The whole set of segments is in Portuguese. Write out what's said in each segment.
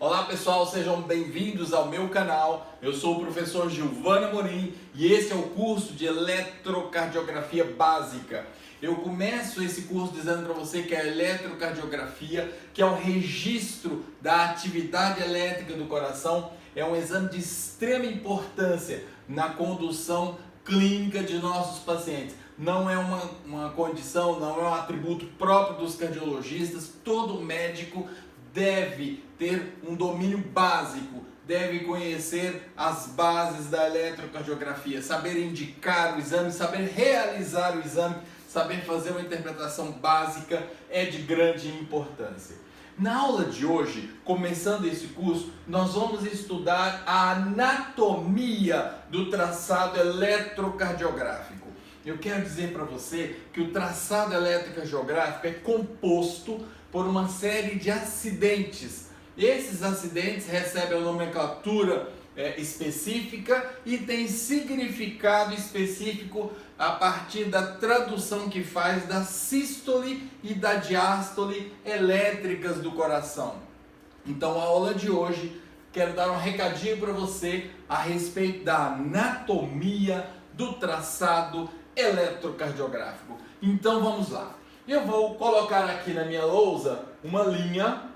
Olá pessoal, sejam bem-vindos ao meu canal. Eu sou o professor Gilvan Amorim e esse é o curso de eletrocardiografia básica. Eu começo esse curso dizendo para você que a eletrocardiografia, que é o registro da atividade elétrica do coração, é um exame de extrema importância na condução clínica de nossos pacientes. Não é uma condição, não é um atributo próprio dos cardiologistas. Todo médico deve ter um domínio básico, deve conhecer as bases da eletrocardiografia, saber indicar o exame, saber realizar o exame, saber fazer uma interpretação básica é de grande importância. Na aula de hoje, começando esse curso, nós vamos estudar a anatomia do traçado eletrocardiográfico. Eu quero dizer para você que o traçado eletrocardiográfico é composto por uma série de acidentes. Esses acidentes recebem a nomenclatura específica e têm significado específico a partir da tradução que faz da sístole e da diástole elétricas do coração. Então, a aula de hoje, quero dar um recadinho para você a respeito da anatomia do traçado eletrocardiográfico. Então, vamos lá. Eu vou colocar aqui na minha lousa uma linha.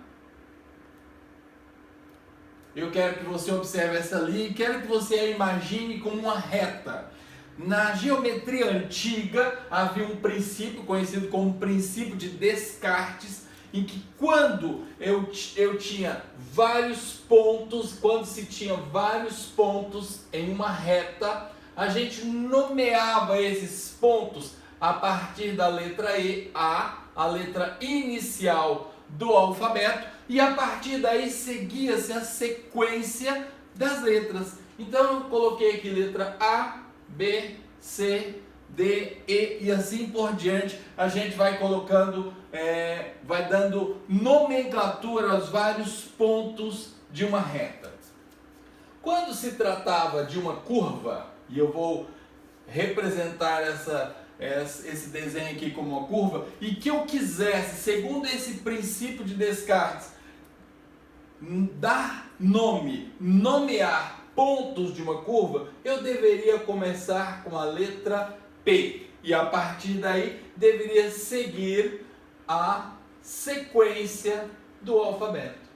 Eu quero que você observe essa linha e quero que você a imagine como uma reta. Na geometria antiga havia um princípio conhecido como princípio de Descartes, em que quando eu tinha vários pontos, quando se tinha vários pontos em uma reta, a gente nomeava esses pontos a partir da letra E, a letra inicial do alfabeto, e a partir daí seguia-se a sequência das letras. Então eu coloquei aqui letra A, B, C, D, E e assim por diante. A gente vai colocando, vai dando nomenclatura aos vários pontos de uma reta. Quando se tratava de uma curva, e eu vou representar esse desenho aqui como uma curva, e que eu quisesse, segundo esse princípio de Descartes, dar nome, nomear pontos de uma curva, eu deveria começar com a letra P, e a partir daí deveria seguir a sequência do alfabeto.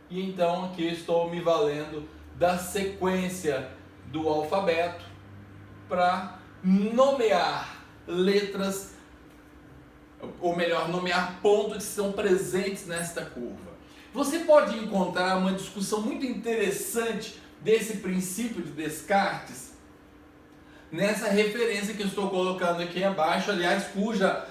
E então aqui estou me valendo da sequência do alfabeto para nomear letras, ou melhor, nomear pontos que são presentes nesta curva. Você pode encontrar uma discussão muito interessante desse princípio de Descartes nessa referência que eu estou colocando aqui abaixo, aliás, cuja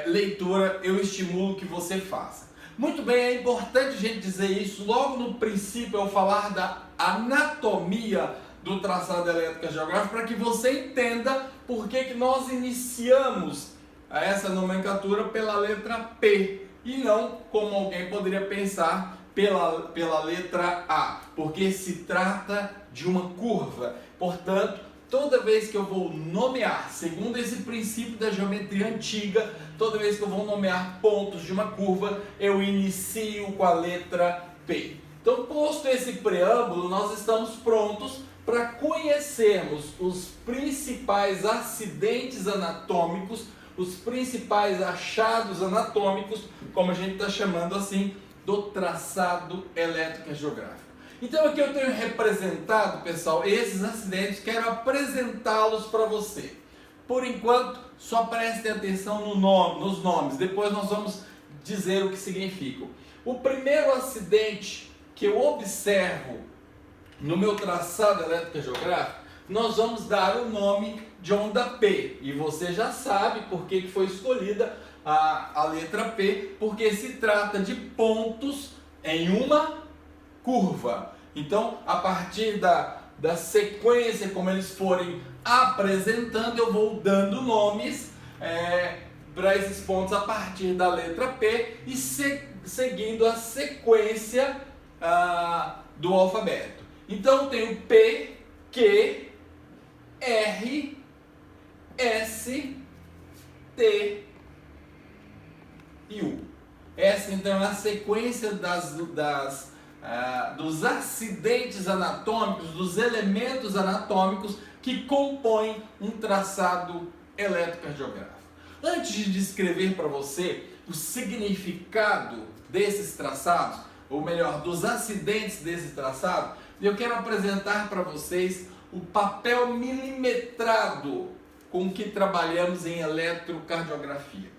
leitura eu estimulo que você faça. Muito bem, é importante a gente dizer isso logo no princípio, ao falar da anatomia do traçado eletrocardiográfico, para que você entenda por que nós iniciamos essa nomenclatura pela letra P e não, como alguém poderia pensar, pela letra A, porque se trata de uma curva. Portanto, toda vez que eu vou nomear, segundo esse princípio da geometria antiga, toda vez que eu vou nomear pontos de uma curva, eu inicio com a letra P. Então, posto esse preâmbulo, nós estamos prontos para conhecermos os principais acidentes anatômicos, os principais achados anatômicos, como a gente está chamando assim, do traçado eletrocardiográfico. Então aqui eu tenho representado, pessoal, esses acidentes, quero apresentá-los para você. Por enquanto, só prestem atenção nos nomes, depois nós vamos dizer o que significam. O primeiro acidente que eu observo no meu traçado eletrocardiográfico, nós vamos dar o nome de onda P. E você já sabe por que foi escolhida a letra P, porque se trata de pontos em uma curva. Então, a partir da sequência, como eles forem apresentando, eu vou dando nomes para esses pontos a partir da letra P e seguindo a sequência do alfabeto. Então, tenho P, Q, R, S, T e U. Essa então é a sequência das dos acidentes anatômicos, dos elementos anatômicos que compõem um traçado eletrocardiográfico. Antes de descrever para você o significado desses traçados, ou melhor, dos acidentes desses traçados, eu quero apresentar para vocês o papel milimetrado com que trabalhamos em eletrocardiografia.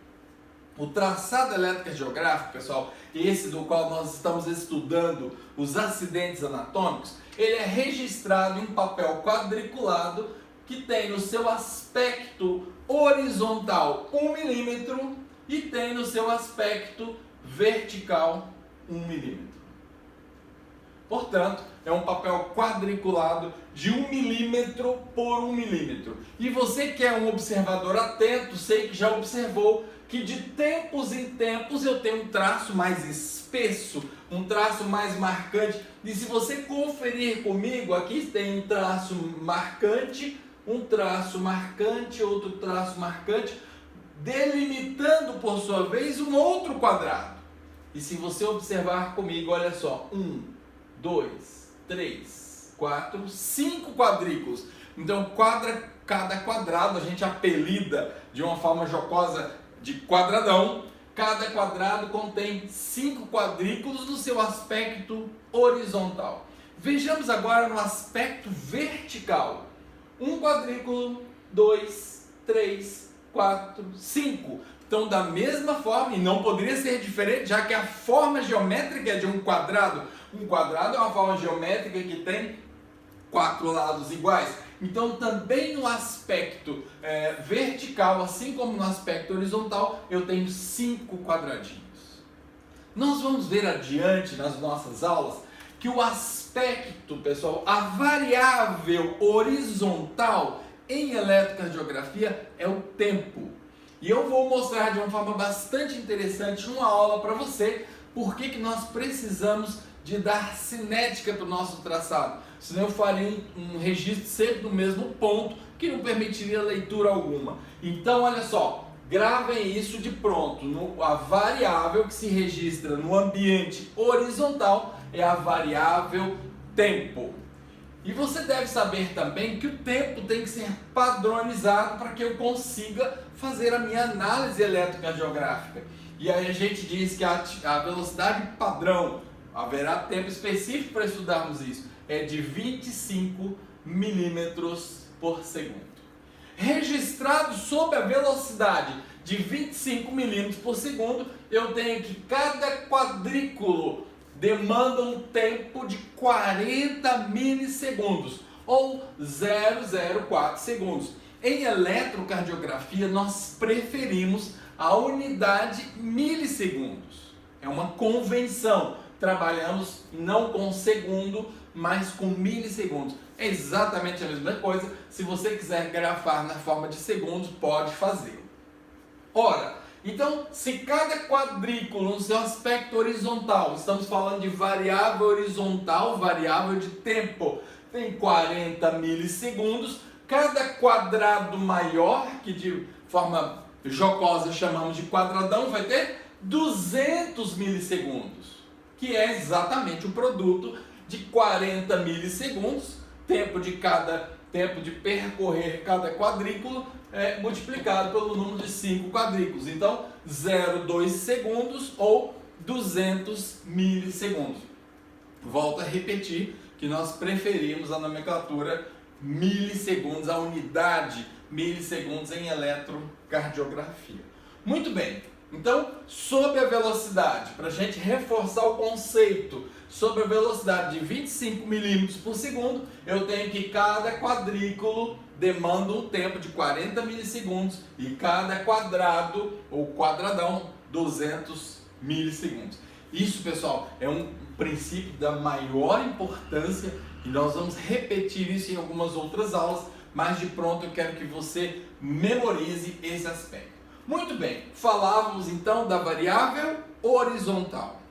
O traçado eletrocardiográfico, pessoal, esse do qual nós estamos estudando os acidentes anatômicos, ele é registrado em papel quadriculado que tem no seu aspecto horizontal 1 milímetro e tem no seu aspecto vertical 1 milímetro. Portanto, é um papel quadriculado de 1 milímetro por 1 milímetro. E você que é um observador atento, sei que já observou que de tempos em tempos eu tenho um traço mais espesso, um traço mais marcante. E se você conferir comigo, aqui tem um traço marcante, outro traço marcante, delimitando por sua vez um outro quadrado. E se você observar comigo, olha só, 1, 2, 3, 4, 5 quadrículos. Então, cada quadrado a gente apelida de uma forma jocosa de quadradão. Cada quadrado contém 5 quadrículos no seu aspecto horizontal. Vejamos agora no aspecto vertical. 1 quadrículo, 2, 3, 4, 5. Então, da mesma forma, e não poderia ser diferente, já que a forma geométrica é de um quadrado. Um quadrado é uma forma geométrica que tem 4 lados iguais. Então, também no aspecto vertical, assim como no aspecto horizontal, eu tenho 5 quadradinhos. Nós vamos ver adiante nas nossas aulas que o aspecto, pessoal, a variável horizontal em eletrocardiografia é o tempo. E eu vou mostrar de uma forma bastante interessante uma aula para você por que nós precisamos de dar cinética para o nosso traçado. Senão eu faria um registro sempre no mesmo ponto, que não permitiria leitura alguma. Então, olha só, gravem isso de pronto. A variável que se registra no ambiente horizontal é a variável tempo. E você deve saber também que o tempo tem que ser padronizado para que eu consiga fazer a minha análise eletrocardiográfica. E aí a gente diz que a velocidade padrão, haverá tempo específico para estudarmos isso, é de 25 milímetros por segundo. Registrado sob a velocidade de 25 milímetros por segundo, eu tenho que cada quadrículo demanda um tempo de 40 milissegundos, ou 0,04 segundos. Em eletrocardiografia, nós preferimos a unidade milissegundos. É uma convenção. Trabalhamos não com segundo, mas com milissegundos. É exatamente a mesma coisa. Se você quiser grafar na forma de segundos, pode fazer. Ora, então, se cada quadrículo no seu aspecto horizontal, estamos falando de variável horizontal, variável de tempo, tem 40 milissegundos, cada quadrado maior, que de forma jocosa chamamos de quadradão, vai ter 200 milissegundos, que é exatamente o produto de 40 milissegundos, tempo de percorrer cada quadrículo, multiplicado pelo número de 5 quadrículos. Então, 0,2 segundos ou 200 milissegundos. Volto a repetir que nós preferimos a nomenclatura milissegundos, a unidade milissegundos em eletrocardiografia. Muito bem. Então, sob a velocidade, para a gente reforçar o conceito, sobre a velocidade de 25 milímetros por segundo, eu tenho que cada quadrículo demanda um tempo de 40 milissegundos e cada quadrado ou quadradão 200 milissegundos. Isso, pessoal, é um princípio da maior importância e nós vamos repetir isso em algumas outras aulas, mas de pronto eu quero que você memorize esse aspecto. Muito bem, falávamos então da variável horizontal.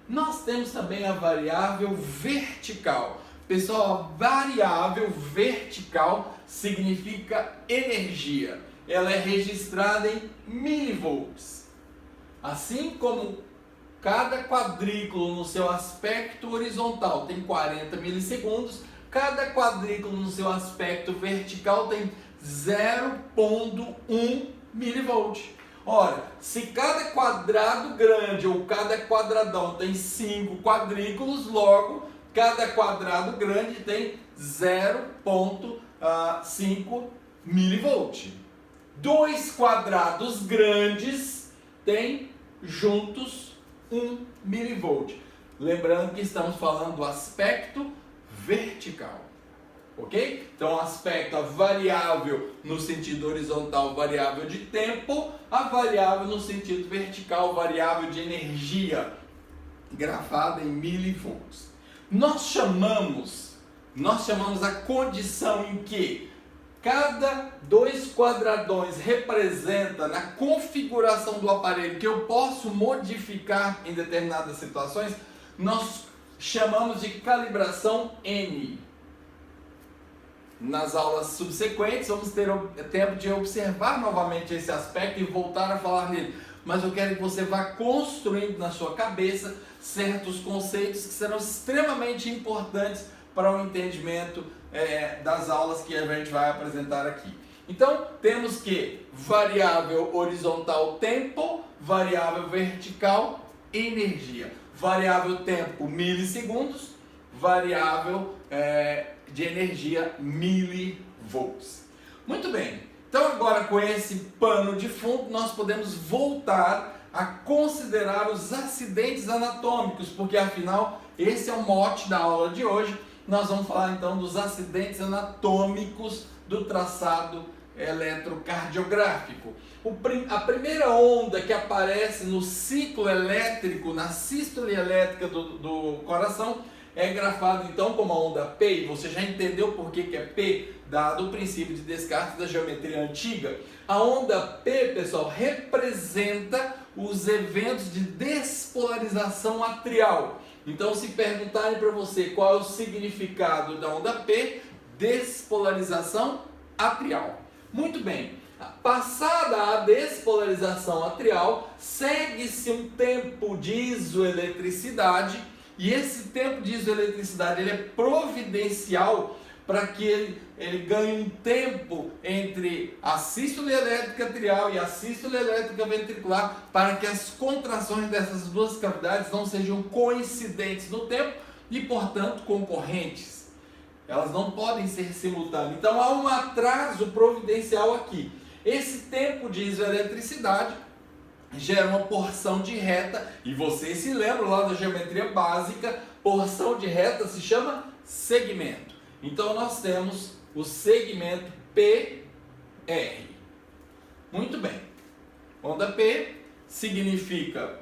Nós temos também a variável vertical. Pessoal, a variável vertical significa energia. Ela é registrada em milivolts. Assim como cada quadrículo no seu aspecto horizontal tem 40 milissegundos, cada quadrículo no seu aspecto vertical tem 0,1 milivolt. Ora, se cada quadrado grande ou cada quadradão tem 5 quadrículos, logo cada quadrado grande tem 0,5 milivolt. Dois quadrados grandes têm juntos 1 milivolt. Lembrando que estamos falando do aspecto vertical. Ok? Então, aspecto, a variável no sentido horizontal, variável de tempo, a variável no sentido vertical, variável de energia, grafada em milivolts. Nós chamamos a condição em que cada dois quadradões representa, na configuração do aparelho, que eu posso modificar em determinadas situações, nós chamamos de calibração N. Nas aulas subsequentes, vamos ter tempo de observar novamente esse aspecto e voltar a falar nele. Mas eu quero que você vá construindo na sua cabeça certos conceitos que serão extremamente importantes para o entendimento das aulas que a gente vai apresentar aqui. Então, temos que variável horizontal tempo, variável vertical energia. Variável tempo milissegundos, variável de energia milivolts. Muito bem, então agora com esse pano de fundo nós podemos voltar a considerar os acidentes anatômicos, porque afinal esse é o mote da aula de hoje. Nós vamos falar então dos acidentes anatômicos do traçado eletrocardiográfico. A primeira onda que aparece no ciclo elétrico, na sístole elétrica do coração, é grafado então como a onda P, e você já entendeu por que é P, dado o princípio de Descartes da geometria antiga. A onda P, pessoal, representa os eventos de despolarização atrial. Então, se perguntarem para você qual é o significado da onda P, despolarização atrial. Muito bem, passada a despolarização atrial, segue-se um tempo de isoeletricidade. E esse tempo de isoeletricidade ele é providencial para que ele ganhe um tempo entre a sístole elétrica atrial e a sístole elétrica ventricular, para que as contrações dessas duas cavidades não sejam coincidentes no tempo e, portanto, concorrentes. Elas não podem ser simultâneas. Então, há um atraso providencial aqui. Esse tempo de isoeletricidade gera uma porção de reta, e vocês se lembram lá da geometria básica, porção de reta se chama segmento. Então nós temos o segmento PR. Muito bem. Onda P significa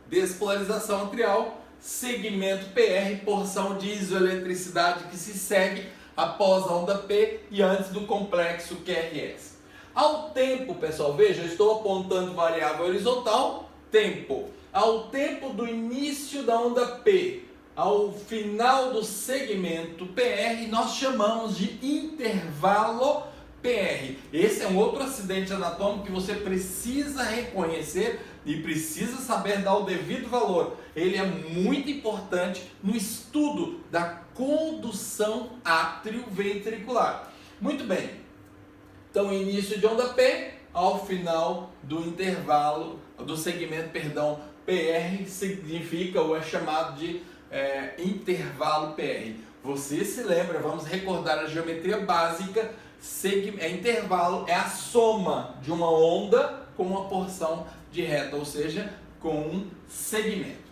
despolarização atrial, segmento PR, porção de isoeletricidade que se segue após a onda P e antes do complexo QRS. Ao tempo, pessoal, veja, eu estou apontando variável horizontal, tempo. Ao tempo do início da onda P, ao final do segmento PR, nós chamamos de intervalo PR. Esse é um outro acidente anatômico que você precisa reconhecer e precisa saber dar o devido valor. Ele é muito importante no estudo da condução átrio-ventricular. Muito bem. Então, início de onda P, ao final do intervalo, do segmento, perdão, PR, significa ou é chamado de intervalo PR. Você se lembra, vamos recordar a geometria básica, intervalo é a soma de uma onda com uma porção de reta, ou seja, com um segmento.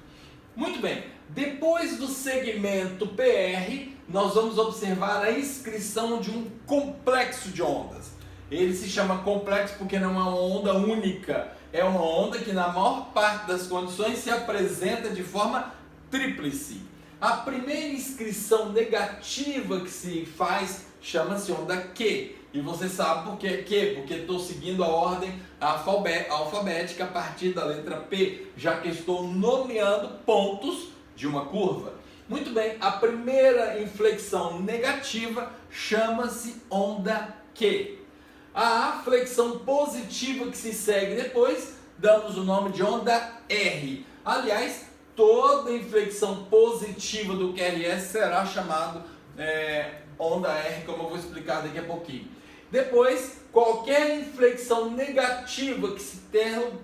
Muito bem, depois do segmento PR, nós vamos observar a inscrição de um complexo de ondas. Ele se chama complexo porque não é uma onda única, é uma onda que na maior parte das condições se apresenta de forma tríplice. A primeira inscrição negativa que se faz chama-se onda Q. E você sabe por que Q? Porque estou seguindo a ordem alfabética a partir da letra P, já que estou nomeando pontos de uma curva. Muito bem, a primeira inflexão negativa chama-se onda Q. A flexão positiva que se segue depois, damos o nome de onda R. Aliás, toda inflexão positiva do QRS será chamado onda R, como eu vou explicar daqui a pouquinho. Depois, qualquer inflexão negativa que se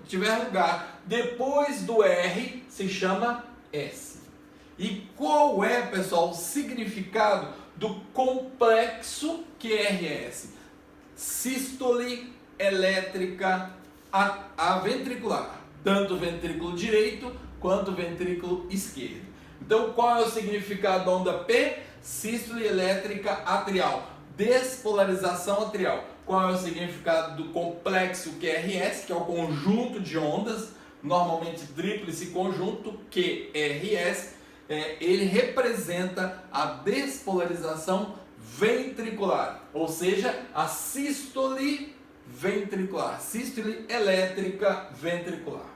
tiver lugar depois do R se chama S. E qual é, pessoal, o significado do complexo QRS? Sístole elétrica aventricular, tanto o ventrículo direito quanto o ventrículo esquerdo. Então, qual é o significado da onda P? Sístole elétrica atrial, despolarização atrial. Qual é o significado do complexo QRS, que é o conjunto de ondas, normalmente tríplice conjunto, QRS, ele representa a despolarização ventricular, ou seja, a sístole ventricular, sístole elétrica ventricular.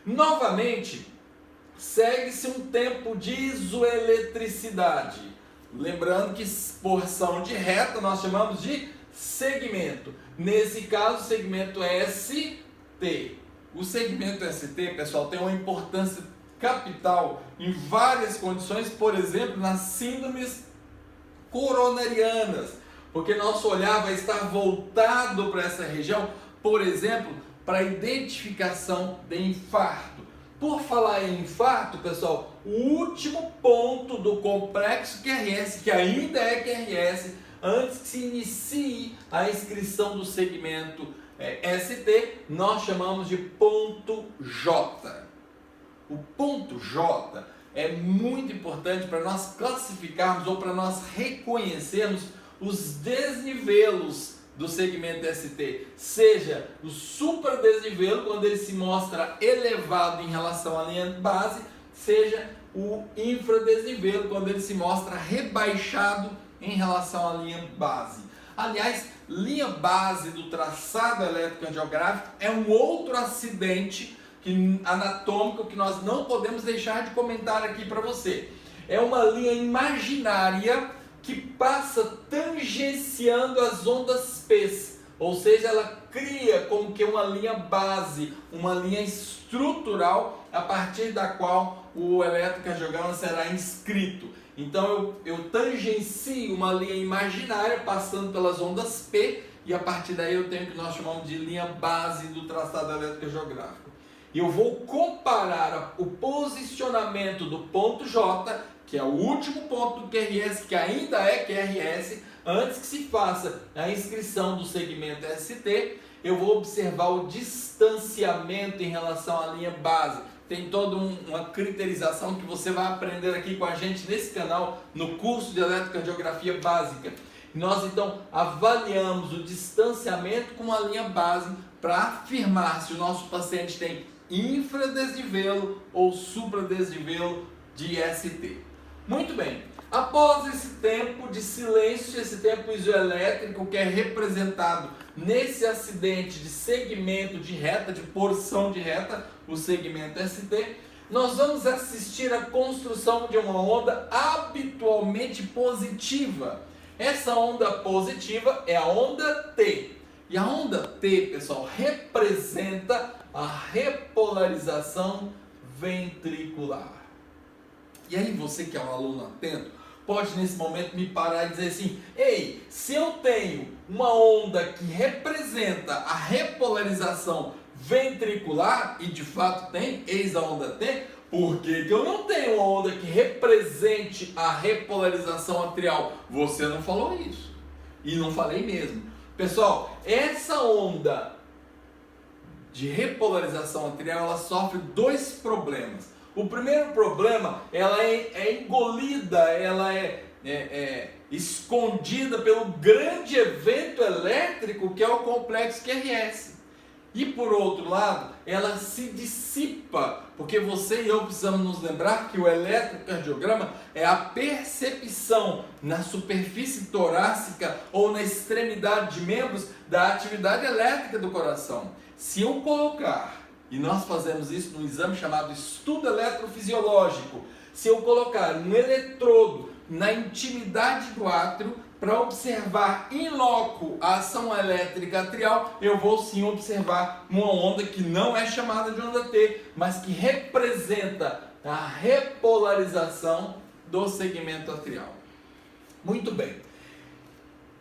Novamente, segue-se um tempo de isoeletricidade. Lembrando que porção de reta nós chamamos de segmento. Nesse caso, o segmento ST. O segmento ST, pessoal, tem uma importância capital em várias condições, por exemplo, nas síndromes coronarianas, porque nosso olhar vai estar voltado para essa região, por exemplo, para a identificação de infarto. Por falar em infarto, pessoal, o último ponto do complexo QRS, que ainda é QRS, antes que se inicie a inscrição do segmento ST, nós chamamos de ponto J. O ponto J é muito importante para nós classificarmos ou para nós reconhecermos os desnivelos do segmento ST, seja o supradesnivelo, quando ele se mostra elevado em relação à linha base, seja o infradesnivelo, quando ele se mostra rebaixado em relação à linha base. Aliás, linha base do traçado eletrocardiográfico é um outro acidente anatômico que nós não podemos deixar de comentar aqui para você. É uma linha imaginária que passa tangenciando as ondas P's, ou seja, ela cria como que uma linha base, uma linha estrutural a partir da qual o eletrocardiograma será inscrito. Então eu tangencio uma linha imaginária passando pelas ondas P e a partir daí eu tenho o que nós chamamos de linha base do traçado eletrocardiográfico. E eu vou comparar o posicionamento do ponto J, que é o último ponto do QRS, que ainda é QRS, antes que se faça a inscrição do segmento ST, eu vou observar o distanciamento em relação à linha base. Tem toda uma criterização que você vai aprender aqui com a gente nesse canal, no curso de eletrocardiografia básica. Nós então avaliamos o distanciamento com a linha base para afirmar se o nosso paciente tem infradesnivelo ou supradesnivelo de ST. Muito bem, após esse tempo de silêncio, esse tempo isoelétrico que é representado nesse acidente de segmento de reta, de porção de reta, o segmento ST, nós vamos assistir à construção de uma onda habitualmente positiva. Essa onda positiva é a onda T. E a onda T, pessoal, representa a repolarização ventricular. E aí você que é um aluno atento, pode nesse momento me parar e dizer assim: ei, se eu tenho uma onda que representa a repolarização ventricular, e de fato tem, eis a onda T, por que eu não tenho uma onda que represente a repolarização atrial? Você não falou isso. E não falei mesmo. Pessoal, essa onda de repolarização atrial, ela sofre dois problemas. O primeiro problema, ela é engolida, ela é escondida pelo grande evento elétrico que é o complexo QRS. E por outro lado, ela se dissipa, porque você e eu precisamos nos lembrar que o eletrocardiograma é a percepção na superfície torácica ou na extremidade de membros da atividade elétrica do coração. Se eu colocar, e nós fazemos isso no exame chamado estudo eletrofisiológico, se eu colocar um eletrodo na intimidade do átrio, para observar in loco a ação elétrica atrial, eu vou sim observar uma onda que não é chamada de onda T, mas que representa a repolarização do segmento atrial. Muito bem.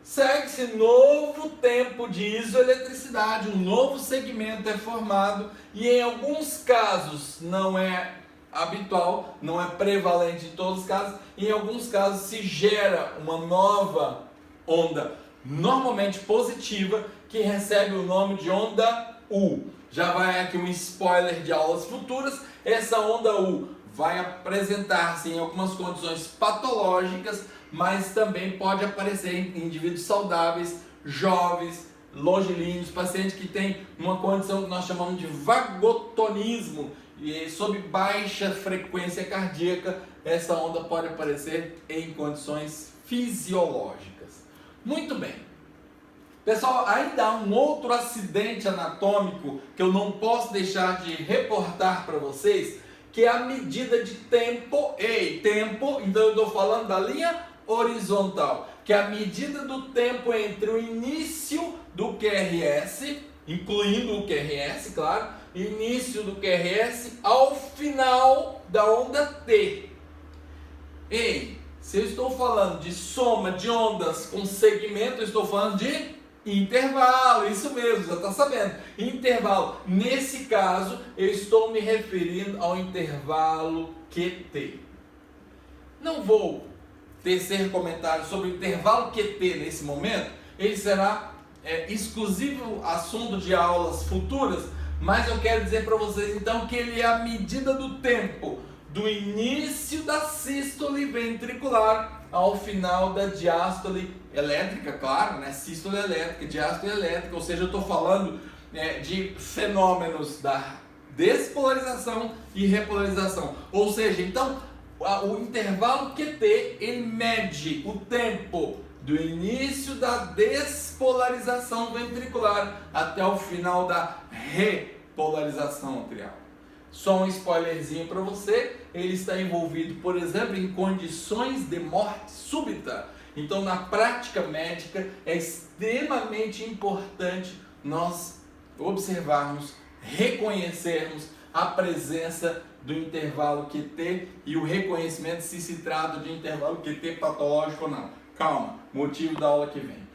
Segue-se novo tempo de isoeletricidade, um novo segmento é formado e em alguns casos não é habitual, não é prevalente em todos os casos, em alguns casos se gera uma nova onda, normalmente positiva, que recebe o nome de onda U. Já vai aqui um spoiler de aulas futuras, essa onda U vai apresentar-se em algumas condições patológicas, mas também pode aparecer em indivíduos saudáveis, jovens, longilíneos, pacientes que têm uma condição que nós chamamos de vagotonismo, e sob baixa frequência cardíaca, essa onda pode aparecer em condições fisiológicas. Muito bem. Pessoal, ainda há um outro acidente anatômico que eu não posso deixar de reportar para vocês, que é a medida de tempo, então eu estou falando da linha horizontal, que é a medida do tempo entre o início do QRS, incluindo o QRS, claro, início do QRS ao final da onda T. Se eu estou falando de soma de ondas com segmento, eu estou falando de intervalo, isso mesmo, já está sabendo. Intervalo, nesse caso, eu estou me referindo ao intervalo QT. Não vou tecer comentários sobre o intervalo QT nesse momento, ele será exclusivo assunto de aulas futuras, mas eu quero dizer para vocês então que ele é a medida do tempo do início da sístole ventricular ao final da diástole elétrica, claro, né? Sístole elétrica, diástole elétrica, ou seja, eu estou falando de fenômenos da despolarização e repolarização, ou seja, então o intervalo QT ele mede o tempo do início da despolarização ventricular até o final da repolarização atrial. Só um spoilerzinho para você, ele está envolvido, por exemplo, em condições de morte súbita. Então, na prática médica, é extremamente importante nós observarmos, reconhecermos a presença do intervalo QT e o reconhecimento se trata de intervalo QT patológico ou não. Calma, motivo da aula que vem.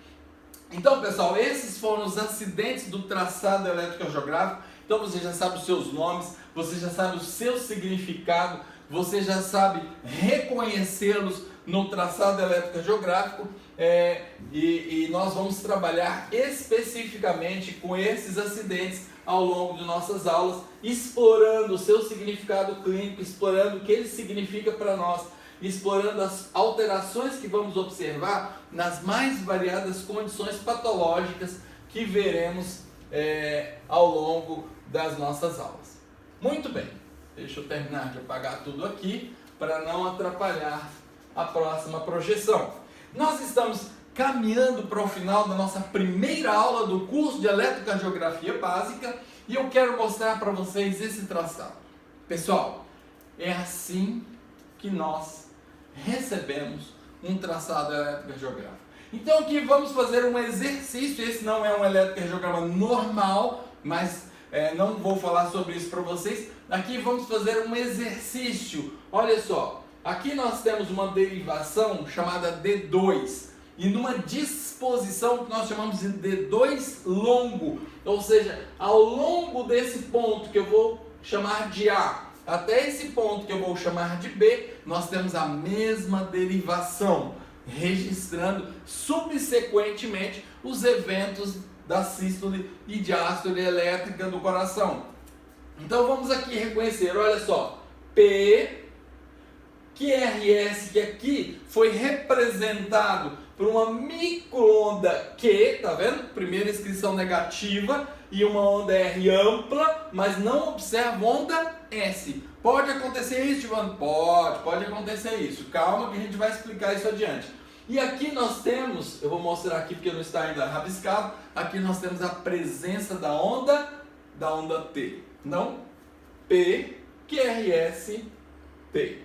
Então, pessoal, esses foram os acidentes do traçado eletrocardiográfico. Então, você já sabe os seus nomes, você já sabe o seu significado, você já sabe reconhecê-los no traçado eletrocardiográfico, e nós vamos trabalhar especificamente com esses acidentes ao longo de nossas aulas, explorando o seu significado clínico, explorando o que ele significa para nós, explorando as alterações que vamos observar nas mais variadas condições patológicas que veremos ao longo das nossas aulas. Muito bem, deixa eu terminar de apagar tudo aqui para não atrapalhar a próxima projeção. Nós estamos caminhando para o final da nossa primeira aula do curso de eletrocardiografia básica e eu quero mostrar para vocês esse traçado. Pessoal, é assim que nós recebemos um traçado eletrocardiográfico. Então aqui vamos fazer um exercício, esse não é um eletrocardiograma normal, mas não vou falar sobre isso para vocês. Aqui vamos fazer um exercício, olha só, aqui nós temos uma derivação chamada D2 e numa disposição que nós chamamos de D2 longo, ou seja, ao longo desse ponto que eu vou chamar de A, até esse ponto que eu vou chamar de B, nós temos a mesma derivação, registrando subsequentemente os eventos da sístole e diástole elétrica do coração. Então vamos aqui reconhecer, olha só, P, QRS, que aqui foi representado por uma microonda Q, tá vendo? Primeira inscrição negativa e uma onda R ampla, mas não observa onda S. Pode acontecer isso, Giovanni? Pode acontecer isso. Calma que a gente vai explicar isso adiante. E aqui nós temos, eu vou mostrar aqui porque não está ainda rabiscado, aqui nós temos a presença da onda T. Não? P, QRS, T.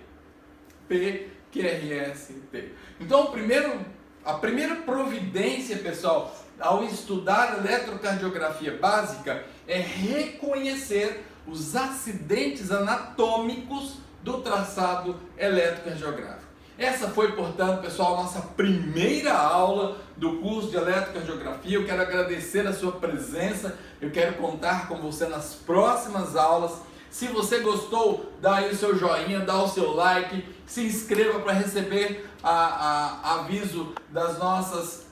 P, QRS, T. Então, o primeiro A primeira providência, pessoal, ao estudar eletrocardiografia básica é reconhecer os acidentes anatômicos do traçado eletrocardiográfico. Essa foi, portanto, pessoal, a nossa primeira aula do curso de eletrocardiografia. Eu quero agradecer a sua presença, eu quero contar com você nas próximas aulas. Se você gostou, dá aí o seu joinha, dá o seu like, se inscreva para receber aviso das nossas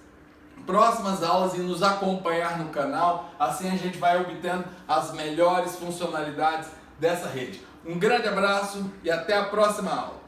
próximas aulas e nos acompanhar no canal. Assim a gente vai obtendo as melhores funcionalidades dessa rede. Um grande abraço e até a próxima aula.